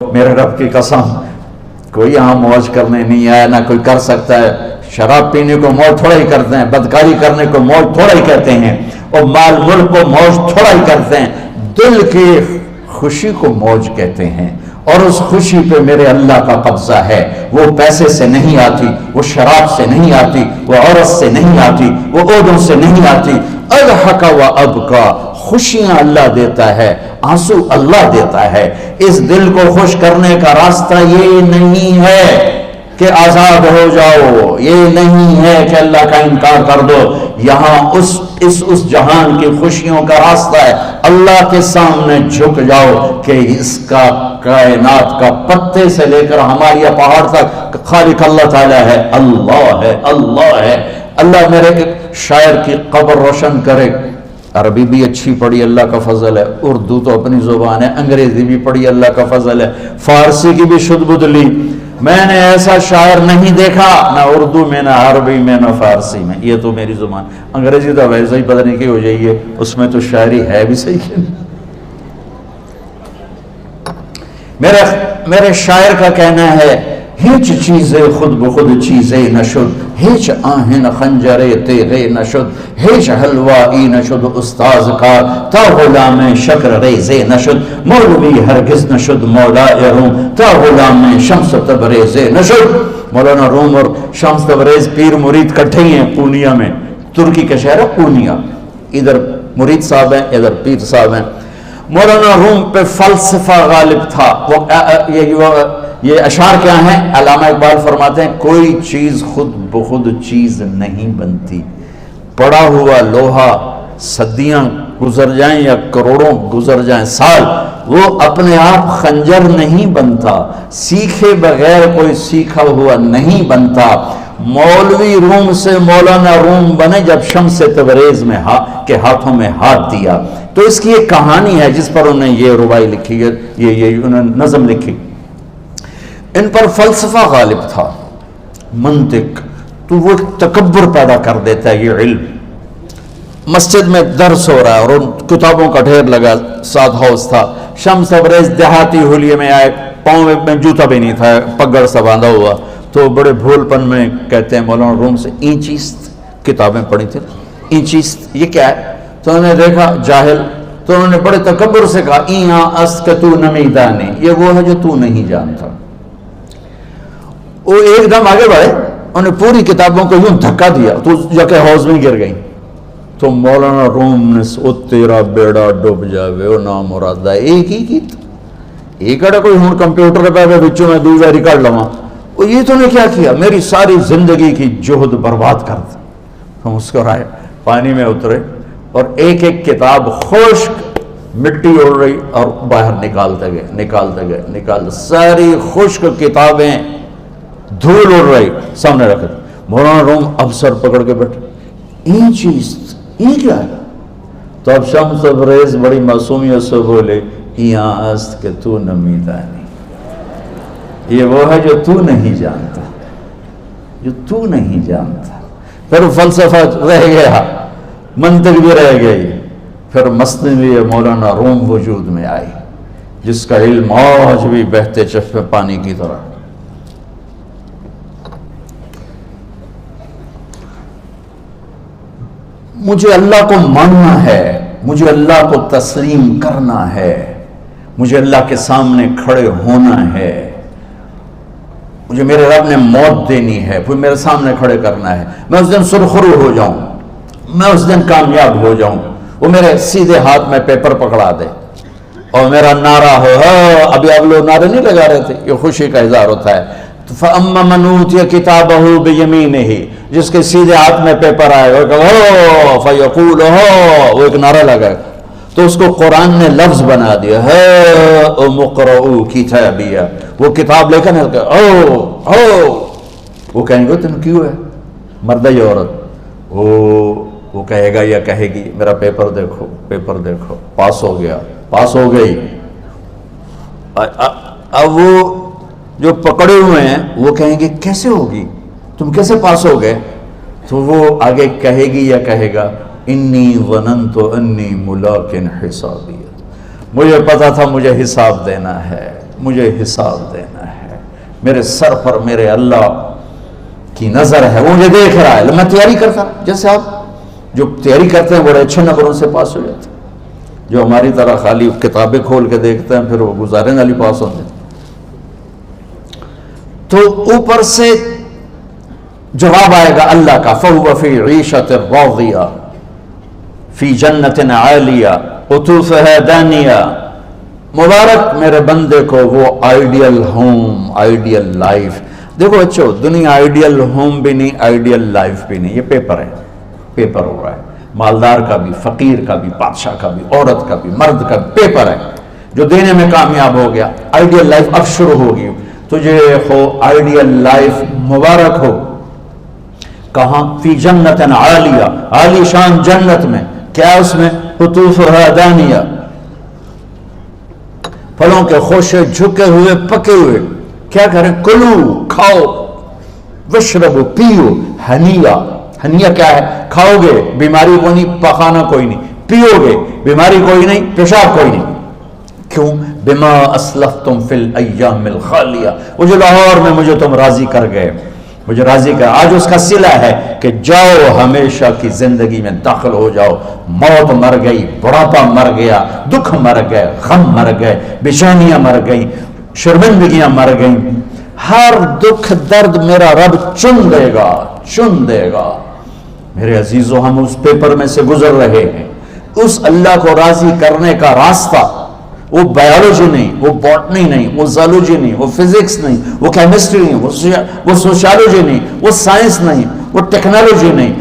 میرے رب کی قسم کوئی یہاں موج کرنے نہیں آیا، نہ کوئی کر سکتا ہے۔ شراب پینے کو موج تھوڑا ہی کرتے ہیں، بدکاری کرنے کو موج تھوڑا ہی کہتے ہیں، اور مال ملک کو موج تھوڑا ہی کرتے ہیں، دل کی خوشی کو موج کہتے ہیں۔ اور اس خوشی پہ میرے اللہ کا قبضہ ہے، وہ پیسے سے نہیں آتی، وہ شراب سے نہیں آتی، وہ عورت سے نہیں آتی، وہ عہدوں سے نہیں آتی۔ اضحک و ابکا، خوشیاں اللہ دیتا ہے، آنسو اللہ دیتا ہے۔ اس دل کو خوش کرنے کا راستہ یہ نہیں ہے کہ آزاد ہو جاؤ، یہ نہیں ہے کہ اللہ کا انکار کر دو۔ یہاں اس جہان کی خوشیوں کا راستہ ہے، اللہ کے سامنے جھک جاؤ کہ اس کا کائنات کا پتے سے لے کر ہمارے پہاڑ تک خالق اللہ تعالیٰ ہے، اللہ ہے، اللہ ہے۔ اللہ میرے شاعر کی قبر روشن کرے۔ عربی بھی اچھی پڑھی، اللہ کا فضل ہے، اردو تو اپنی زبان ہے، انگریزی بھی پڑھی، اللہ کا فضل ہے، فارسی کی بھی شد بد لی۔ میں نے ایسا شاعر نہیں دیکھا، نہ اردو میں، نہ عربی میں، نہ فارسی میں، یہ تو میری زبان۔ انگریزی تو ویسے ہی پتہ نہیں کی ہو جائیے، اس میں تو شاعری ہے بھی صحیح ہے۔ میرے شاعر کا کہنا ہے، ہیچ چیزیں خود بخود چیزیں نشد، ہیچ آہن خنجر تیغے نشد، ہیچ حلوائی نشد استاذ کار، تا غلام شکر ریزے نشد، مولوی ہرگز نشد مولا روم، تا غلام شمس تبریز نشد۔ مولانا روم اور شمس تبریز پیر مرید کٹھے ہیں پونیا میں، ترکی کا شہر ہے پونیا، ادھر مرید صاحب ہیں، ادھر پیر صاحب ہیں۔ مولانا روم پہ فلسفہ غالب تھا۔ یہ اشعار کیا ہیں؟ علامہ اقبال فرماتے ہیں، کوئی چیز خود بخود چیز نہیں بنتی، پڑا ہوا لوہا صدیاں گزر جائیں یا کروڑوں گزر جائیں سال، وہ اپنے آپ خنجر نہیں بنتا، سیکھے بغیر کوئی سیکھا ہوا نہیں بنتا۔ مولوی روم سے مولانا روم بنے جب شمس تبریز میں کے ہاتھوں میں ہاتھ دیا۔ تو اس کی ایک کہانی ہے جس پر انہوں نے یہ ربائی لکھی ہے، یہ انہوں نے نظم لکھی۔ ان پر فلسفہ غالب تھا، منطق، تو وہ تکبر پیدا کر دیتا ہے یہ علم۔ مسجد میں درس ہو رہا ہے اور ان کتابوں کا ڈھیر لگا، ساتھ ہاؤس تھا۔ شمس تبریز دیہاتی حلیے میں آئے، پاؤں میں جوتا بھی نہیں تھا، پگڑ سا باندھا ہوا، تو بڑے بھول پن میں کہتے ہیں مولانا روم سے، اینچیست کتابیں پڑھی تھی، اینچیست یہ کیا ہے؟ تو انہوں نے دیکھا جاہل، تو انہوں نے بڑے تکبر سے کہا، ایہاں است کہ تو نمیدانی، یہ وہ ہے جو تو نہیں جانتا۔ وہ ایک دم آگے بڑھے، انہوں نے پوری کتابوں کو یوں دھکا دیا تو جا کے حوض میں گر گئی۔ تو مولانا روم نے او تیرا بیڑا ڈوب جاوے او نام مرادہ، ایک ہی کی ایک اڑا کوئی ہوں کمپیوٹر پہ بچوں میں دوسرا ریکارڈ لوا، یہ تو نے کیا کیا، میری ساری زندگی کی جہد برباد کر دی۔ ہم مسکرائے، پانی میں اترے اور ایک ایک کتاب خشک مٹی اڑ رہی اور باہر نکالتے گئے، ساری خشک کتابیں دھول اڑ رہی سامنے رکھ دی۔ مولانا روم اب سر پکڑ کے بیٹھے، این چیز یہ کیا ہے؟ تو اب شمس تبریز بڑی معصومیت سے بولے، یہاں است کہ تو نمیدانی، یہ وہ ہے جو تو نہیں جانتا، جو تو نہیں جانتا۔ پھر فلسفہ رہ گیا، منطق بھی رہ گئی، پھر مثنوی مولانا روم وجود میں آئی، جس کا علم آج بھی بہتے چشمے پانی کی طرح۔ مجھے اللہ کو ماننا ہے، مجھے اللہ کو تسلیم کرنا ہے، مجھے اللہ کے سامنے کھڑے ہونا ہے، مجھے میرے رب نے موت دینی ہے، پھر میرے سامنے کھڑے کرنا ہے، میں اس دن سرخرو ہو جاؤں، میں اس دن کامیاب ہو جاؤں، وہ میرے سیدھے ہاتھ میں پیپر پکڑا دے اور میرا نعرہ ہو، ابھی آپ لوگ نعرے نہیں لگا رہے تھے، یہ خوشی کا اظہار ہوتا ہے۔ فَأَمَّا مَنْ أُوتِيَ كِتَابَهُ بِيَمِينِهِ، جس کے سیدھے ہاتھ میں پیپر آئے گا، فَيَقُولُ وہ ایک نعرہ لگائے، تو اس کو قرآن نے لفظ بنا دیا، هَاؤْمُ اقْرَءُوا كِتَابِيَهْ، وہ کتاب لے کر وہ کہیں گے تم کیوں ہے، مرد یا عورت، وہ کہے گا یا کہے گی، میرا پیپر دیکھو، پیپر دیکھو، پاس ہو گیا، پاس ہو گئی۔ اب وہ جو پکڑے ہوئے ہیں وہ کہیں گے کیسے ہوگی، تم کیسے پاس ہو گئے؟ تو وہ آگے کہے گی یا کہے گا، انی ظننت انی ملاق حسابی، مجھے پتا تھا مجھے حساب دینا ہے، مجھے حساب دینا ہے، میرے سر پر میرے اللہ کی نظر ہے، وہ مجھے دیکھ رہا ہے۔ میں تیاری کرتا ہوں، جیسے آپ جو تیاری کرتے ہیں بڑے اچھے نمبروں سے پاس ہو جاتے ہیں، جو ہماری طرح خالی کتابیں کھول کے دیکھتے ہیں پھر وہ گزارے والی پاس ہوتے ہیں۔ تو اوپر سے جواب آئے گا اللہ کا، فَهُوَ فِي عِيشَةٍ رَاضِيَةٍ فِي جَنَّةٍ عَالِيَةٍ قُطُوفُهَا دَانِيَةٌ۔ مبارک میرے بندے کو وہ آئیڈیل ہوم، آئیڈیل لائف۔ دیکھو بچو، دنیا آئیڈیل ہوم بھی نہیں، آئیڈیل لائف بھی نہیں، یہ پیپر ہے، پیپر ہو رہا ہے، مالدار کا بھی، فقیر کا بھی، بادشاہ کا بھی، عورت کا بھی، مرد کا بھی پیپر ہے۔ جو دینے میں کامیاب ہو گیا، آئیڈیل لائف اب شروع ہوگی۔ تجھے ہو آئیڈیل لائف مبارک ہو۔ کہاں؟ فی جنت عالیہ، عالی شان جنت میں، کیا اس میں؟ قطوفها دانیہ، پھلوں کے خوشے جھکے ہوئے پکے ہوئے۔ کیا کریں؟ کلو، کھاؤ، وشربو، پیو، ہنیہ۔ ہنیہ کیا ہے؟ کھاؤ گے بیماری کوئی نہیں، پخانا کوئی نہیں، پیو گے بیماری کوئی نہیں، پیشاب کوئی نہیں۔ کیوں؟ بما اسلفتم فی الایام الخالیہ، وہ جو لاہور میں مجھے تم راضی کر گئے، مجھے راضی کر، آج اس کا صلہ ہے کہ جاؤ ہمیشہ کی زندگی میں داخل ہو جاؤ۔ موت مر گئی، بڑھاپا مر گیا، دکھ مر گئے، غم مر گئے، بےچینیاں مر گئیں، شرمندگیاں مر گئیں، ہر دکھ درد میرا رب چن دے گا، چن دے گا۔ میرے عزیزو، ہم اس پیپر میں سے گزر رہے ہیں۔ اس اللہ کو راضی کرنے کا راستہ، وہ بایولوجی نہیں، وہ باٹنی نہیں، وہ زالوجی نہیں، وہ فزکس نہیں، وہ کیمسٹری نہیں، وہ سوشیالوجی نہیں، وہ سائنس نہیں، وہ ٹیکنالوجی نہیں۔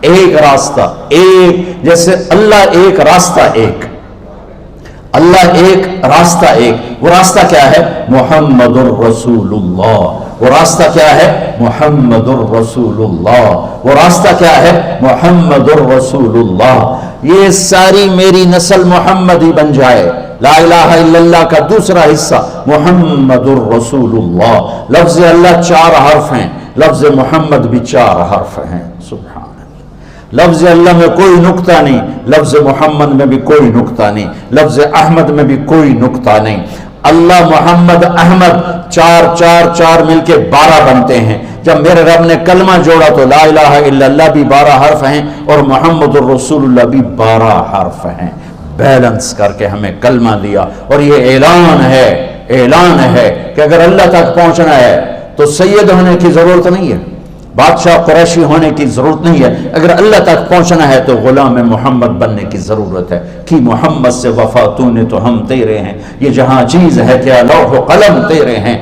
ایک راستہ، ایک، جیسے اللہ ایک، راستہ ایک، اللہ ایک، راستہ ایک۔ وہ راستہ کیا ہے؟ محمد الرسول اللہ۔ وہ راستہ کیا ہے؟ محمد الرسول اللہ۔ وہ راستہ کیا ہے؟ محمد الرسول اللہ۔ یہ ساری میری نسل محمدی بن جائے۔ لا الہ الا اللہ کا دوسرا حصہ محمد الرسول اللہ۔ لفظ اللہ 4 حرف ہیں، لفظ محمد بھی 4 حرف ہیں۔ سبحان اللہ۔ لفظ اللہ میں کوئی نقطہ نہیں، لفظ محمد میں بھی کوئی نقطہ نہیں، لفظ احمد میں بھی کوئی نقطہ نہیں۔ اللہ، محمد، احمد، 4 4 4 مل کے 12 بنتے ہیں۔ جب میرے رب نے کلمہ جوڑا تو لا الہ الا اللہ بھی 12 حرف ہیں اور محمد الرسول اللہ بھی 12 حرف ہیں۔ بیلنس کر کے ہمیں کلمہ دیا، اور یہ اعلان ہے، اعلان ہے کہ اگر اللہ تک پہنچنا ہے تو سید ہونے کی ضرورت نہیں ہے، بادشاہ قریشی ہونے کی ضرورت نہیں ہے۔ اگر اللہ تک پہنچنا ہے تو غلام محمد بننے کی ضرورت ہے۔ کہ محمد سے وفا تو نے تو ہم تیرے ہیں، یہ جہاں چیز ہے کیا لوح و قلم تیرے ہیں۔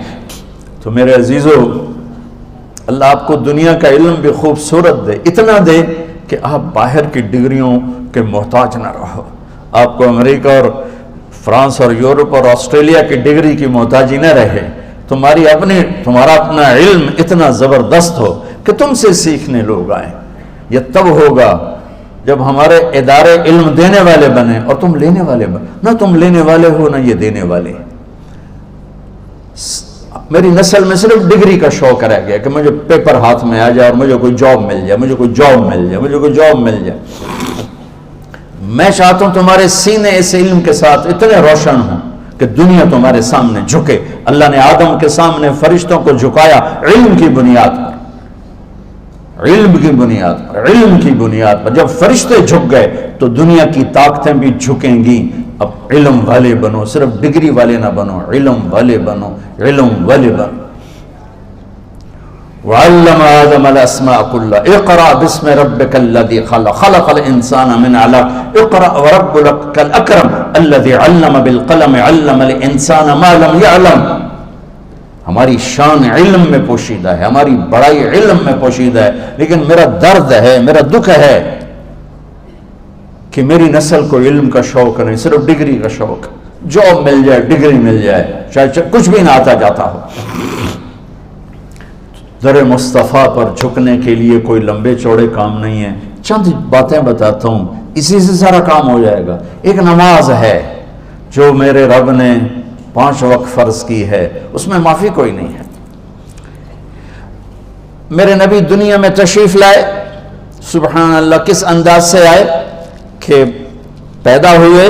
تو میرے عزیزو، اللہ آپ کو دنیا کا علم بھی خوبصورت دے، اتنا دے کہ آپ باہر کی ڈگریوں کے محتاج نہ رہو، آپ کو امریکہ اور فرانس اور یورپ اور آسٹریلیا کی ڈگری کی محتاجی نہ رہے، تمہارا اپنا علم اتنا زبردست ہو کہ تم سے سیکھنے لوگ آئیں۔ یہ تب ہوگا جب ہمارے ادارے علم دینے والے بنے اور تم لینے والے بنے، نہ تم لینے والے ہو نہ یہ دینے والے۔ میری نسل میں صرف ڈگری کا شوق رہ گیا کہ مجھے پیپر ہاتھ میں آ جائے اور مجھے کوئی جاب مل جائے، مجھے کوئی جاب مل جائے، مجھے کوئی جاب مل جائے۔ میں چاہتا ہوں تمہارے سینے اس علم کے ساتھ اتنے روشن ہوں کہ دنیا تمہارے سامنے جھکے۔ اللہ نے آدم کے سامنے فرشتوں کو جھکایا علم کی بنیاد پر، علم کی بنیاد پر، علم کی بنیاد پر۔ جب فرشتے جھک گئے تو دنیا کی طاقتیں بھی جھکیں گی۔ اب علم والے بنو، صرف ڈگری والے نہ بنو، علم والے بنو، علم والے بنو۔ وعلم آدم الاسماء كلها اقرأ باسم ربك الذي خلق خلق الانسان من علق اقرأ وربك الاكرم الذي علم بالقلم علم الانسان ما لم يعلم۔ ہماری شان علم میں پوشیدہ ہے، ہماری بڑائی علم میں پوشیدہ ہے، لیکن میرا درد ہے، میرا دکھ ہے کہ میری نسل کو علم کا شوق نہیں، صرف ڈگری کا شوق۔ جاب مل جائے، ڈگری مل جائے، چاہے کچھ بھی نہ آتا جاتا ہو۔ در مصطفیٰ پر جھکنے کے لیے کوئی لمبے چوڑے کام نہیں ہے، چند باتیں بتاتا ہوں، اسی سے سارا کام ہو جائے گا۔ ایک نماز ہے جو میرے رب نے 5 وقت فرض کی ہے، اس میں معافی کوئی نہیں ہے۔ میرے نبی دنیا میں تشریف لائے، سبحان اللہ، کس انداز سے آئے کہ پیدا ہوئے،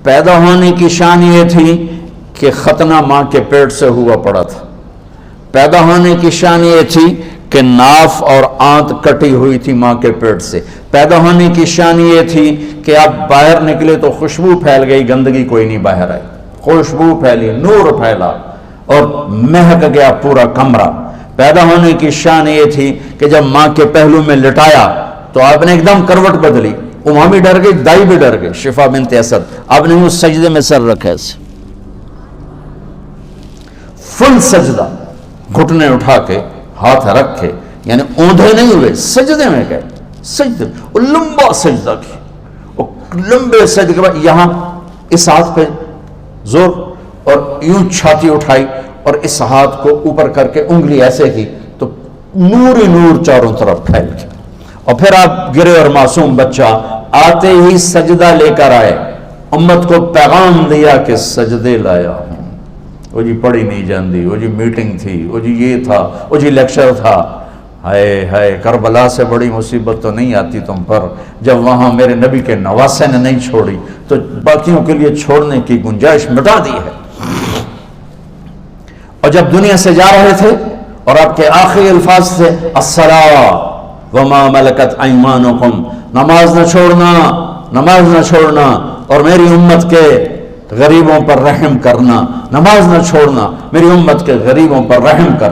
پیدا ہونے کی شان یہ تھی کہ ختنہ ماں کے پیٹ سے ہوا پڑا تھا. پیدا ہونے کی شان یہ تھی کہ ناف اور آنت کٹی ہوئی تھی ماں کے پیٹ سے. پیدا ہونے کی شان یہ تھی کہ آپ باہر نکلے تو خوشبو پھیل گئی, گندگی کوئی نہیں باہر آئی, خوشبو پھیلی, نور پھیلا اور مہک گیا پورا کمرہ. پیدا ہونے کی شان یہ تھی کہ جب ماں کے پہلو میں لٹایا تو آپ نے ایک دم کروٹ بدلی. ماں بھی ڈر گئی, دائی بھی ڈر گئی, شفا بنت اسد. آپ نے اس سجدے میں سر رکھا ایسے فل سجدہ, گھٹنے اٹھا کے ہاتھ رکھ کے, یعنی اوندھے نہیں ہوئے, سجدے میں گئے. سجدے اور لمبا سجدہ کیا, اور لمبے سجدے کے بعد یہاں اس ہاتھ پہ زور اور یوں چھاتی اٹھائی اور اس ہاتھ کو اوپر کر کے انگلی ایسے کی تو نور ہی نور چاروں طرف پھیل گیا. اور پھر آپ گرے اور معصوم بچہ آتے ہی سجدہ لے کر آئے, امت کو پیغام دیا کہ سجدے لایا ہوں. وہ جی پڑھی نہیں جاندی, وہ جی میٹنگ تھی, وہ جی یہ تھا, وہ جی لیکچر تھا. ہائے ہائے, کربلا سے بڑی مصیبت تو نہیں آتی تم پر جب وہاں میرے نبی کے نواسے نے نہیں چھوڑی تو باقیوں کے لیے چھوڑنے کی گنجائش مٹا دی ہے. اور جب دنیا سے جا رہے تھے اور آپ کے آخری الفاظ تھے الصلاۃ وما ملکت ایمانکم, نماز نہ چھوڑنا, نماز نہ چھوڑنا, اور میری امت کے غریبوں پر رحم کرنا, نماز نہ چھوڑنا, میری امت کے غریبوں پر رحم کر.